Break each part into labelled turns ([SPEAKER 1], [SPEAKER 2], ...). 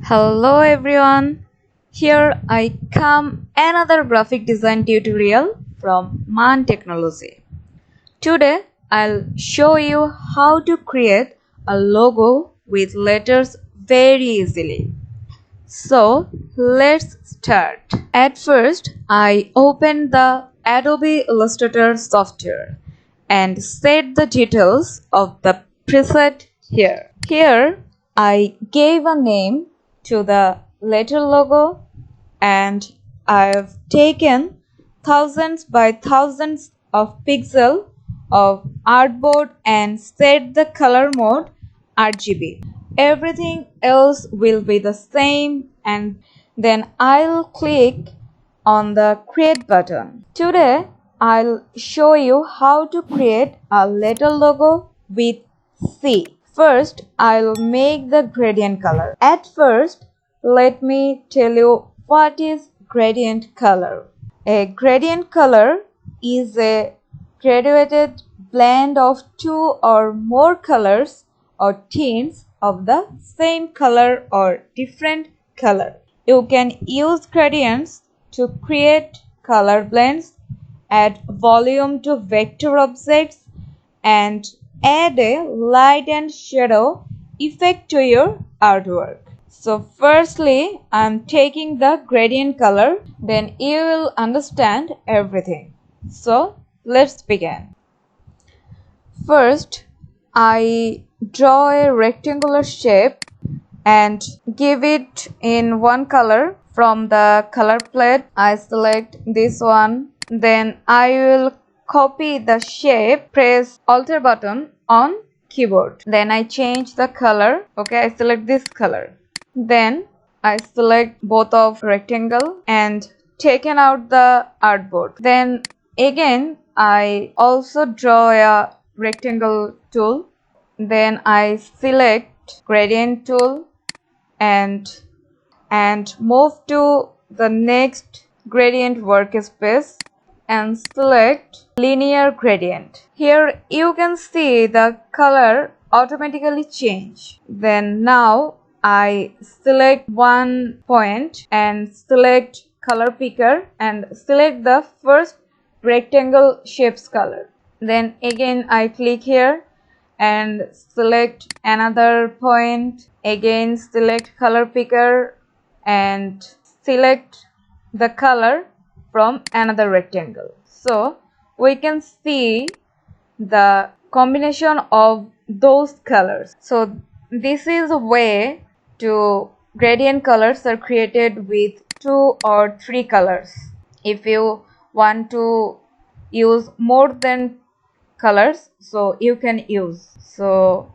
[SPEAKER 1] Hello everyone, here I come another graphic design tutorial from Man Technology. Today I'll show you how to create a logo with letters very easily. So let's start. At first I open the Adobe Illustrator software and set the details of the preset here. Here I gave a name to the letter logo and I've taken thousands by thousands of pixels of artboard and set the color mode RGB. Everything else will be the same, and then I'll click on the create button. Today I'll show you how to create a letter logo with C. First, I'll make the gradient color. At first, let me tell you what is gradient color. A gradient color is a graduated blend of two or more colors or tints of the same color or different color. You can use gradients to create color blends, add volume to vector objects, and add a light and shadow effect to your artwork. So firstly, I'm taking the gradient color, then you will understand everything. So let's begin. First, I draw a rectangular shape and give it in one color. From the color palette, I select this one. Then I will copy the shape, press Alt button on keyboard. Then I change the color. Okay, I select this color. Then I select both of rectangle and taken out the artboard. Then again I also draw a rectangle tool. Then I select gradient tool and move to the next gradient workspace and select linear gradient. Here you can see the color automatically change. Then now I select one point and select color picker and select the first rectangle shapes color. Then again I click here and select another point. Again select color picker and select the color from another rectangle. So we can see the combination of those colors. So this is a way to gradient colors are created with 2 or 3 colors. If you want to use more than colors, so you can use. So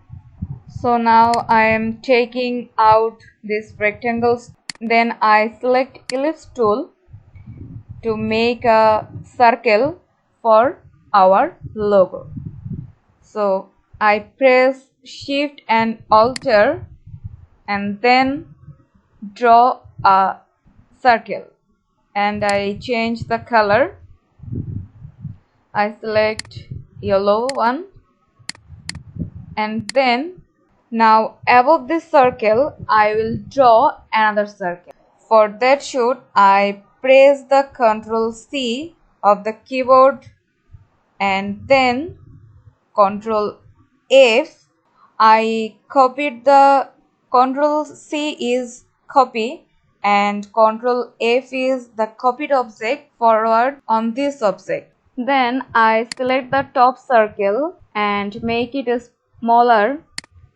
[SPEAKER 1] now I am taking out these rectangles. Then I select ellipse tool to make a circle for our logo. So I press Shift and Alt and then draw a circle and I change the color. I select yellow one and then now above this circle I will draw another circle. For that shoot I press the Ctrl C of the keyboard and then Ctrl F. I copied the Ctrl C is copy and Ctrl F is the copied object forward on this object. Then I select the top circle and make it smaller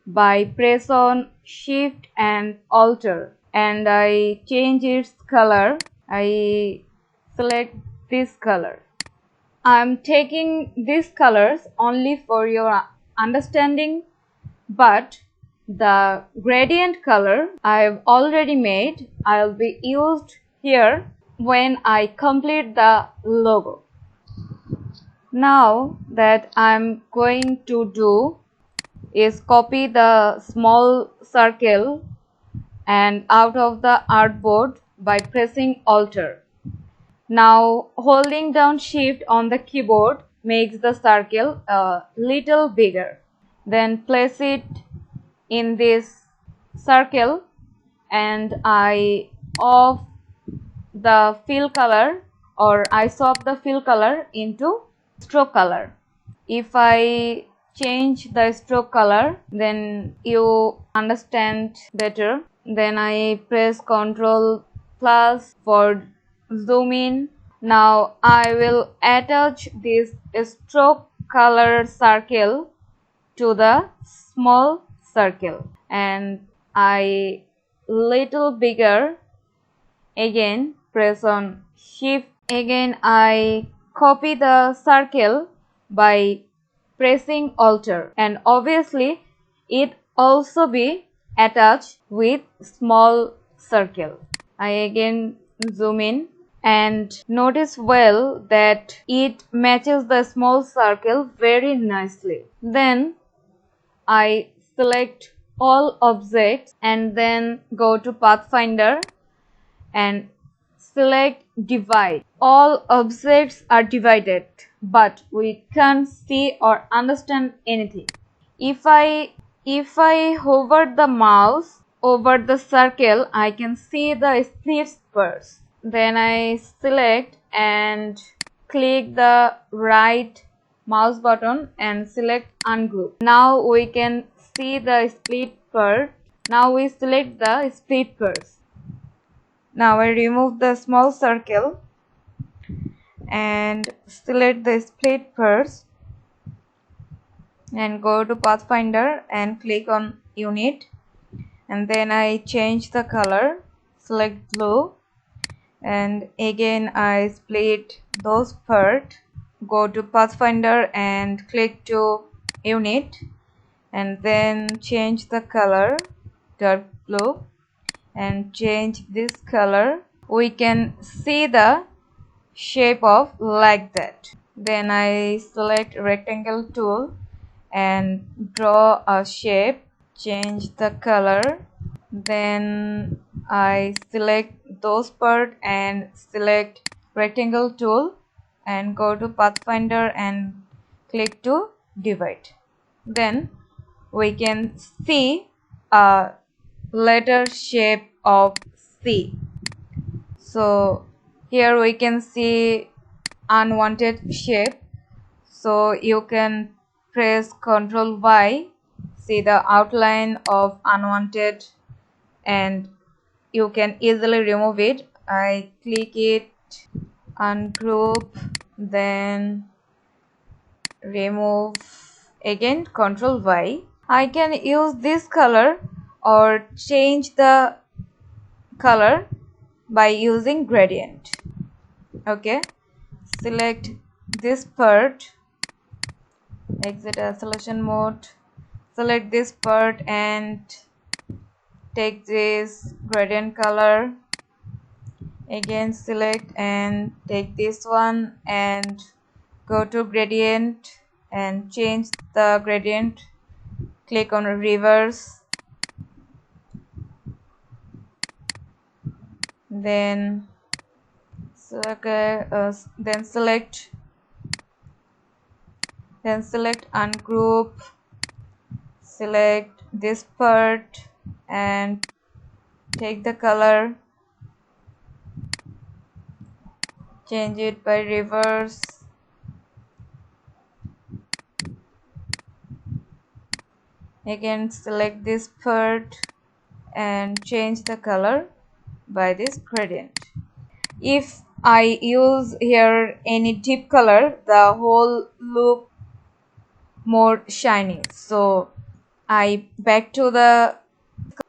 [SPEAKER 1] by press on Shift and Alt and I change its color. I select this color. I'm taking these colors only for your understanding, but the gradient color I've already made, I'll be used here when I complete the logo. Now that I'm going to do is copy the small circle and out of the artboard by pressing Alt. Now holding down Shift on the keyboard makes the circle a little bigger. Then place it in this circle and I off the fill color, or I swap the fill color into stroke color. If I change the stroke color, then you understand better. Then I press Ctrl plus for zoom in. Now I will attach this stroke color circle to the small circle, and I little bigger. Again press on shift. Again I copy the circle by pressing Alt, and obviously it also be attached with small circle. I again zoom in and notice well that it matches the small circle very nicely. Then I select all objects and then go to Pathfinder and select divide. All objects are divided, but we can't see or understand anything. If I hover the mouse over the circle, I can see the split spurs. Then I select and click the right mouse button and select ungroup. Now we can see the split part. Now we select the split parts. Now I remove the small circle and select the split parts and go to Pathfinder and click on unit, and then I change the color, select blue, and again I split those parts, go to Pathfinder and click to unit, and then change the color, dark blue, and change this color. We can see the shape of like that. Then I select rectangle tool and draw a shape, change the color. Then I select those part and select rectangle tool and go to Pathfinder and click to divide. Then we can see a letter shape of C. So here we can see unwanted shape, so you can press Ctrl Y, see the outline of unwanted, and you can easily remove it. I click it, ungroup, then remove, again Ctrl Y. I can use this color or change the color by using gradient. Okay, select this part, exit isolation mode, select this part and take this gradient color, again select and take this one and go to gradient and change the gradient, click on reverse, then select ungroup, select this part and take the color, change it by reverse, again select this part and change the color by this gradient. If I use here any deep color, the whole look more shiny, so I back to the,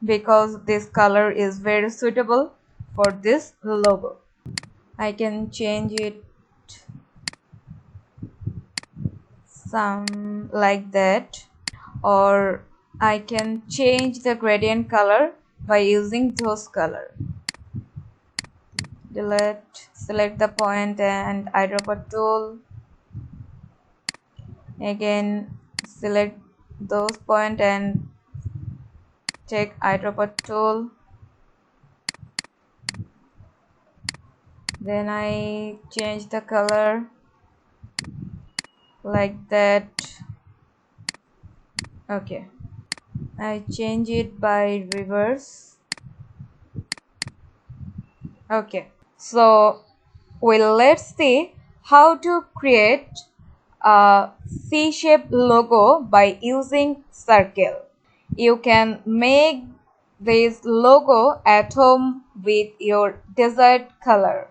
[SPEAKER 1] because this color is very suitable for this logo. I can change it some like that, or I can change the gradient color by using those color. Delete, select the point and eyedropper tool, again select those point and take eyedropper tool, then I change the color like that. Okay, I change it by reverse, Okay, so let's see how to create a C-shaped logo by using circle. You can make this logo at home with your desired color.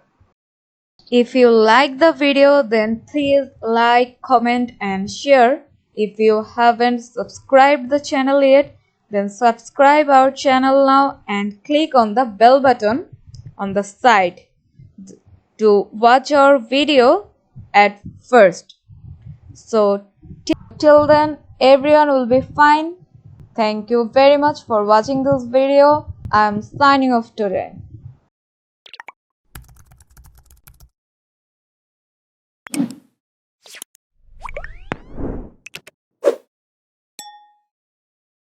[SPEAKER 1] If you like the video, then please like, comment and share. If you haven't subscribed the channel yet, then subscribe our channel now and click on the bell button on the side to watch our video at first. So till then, everyone will be fine. Thank you very much for watching this video. I am signing off today.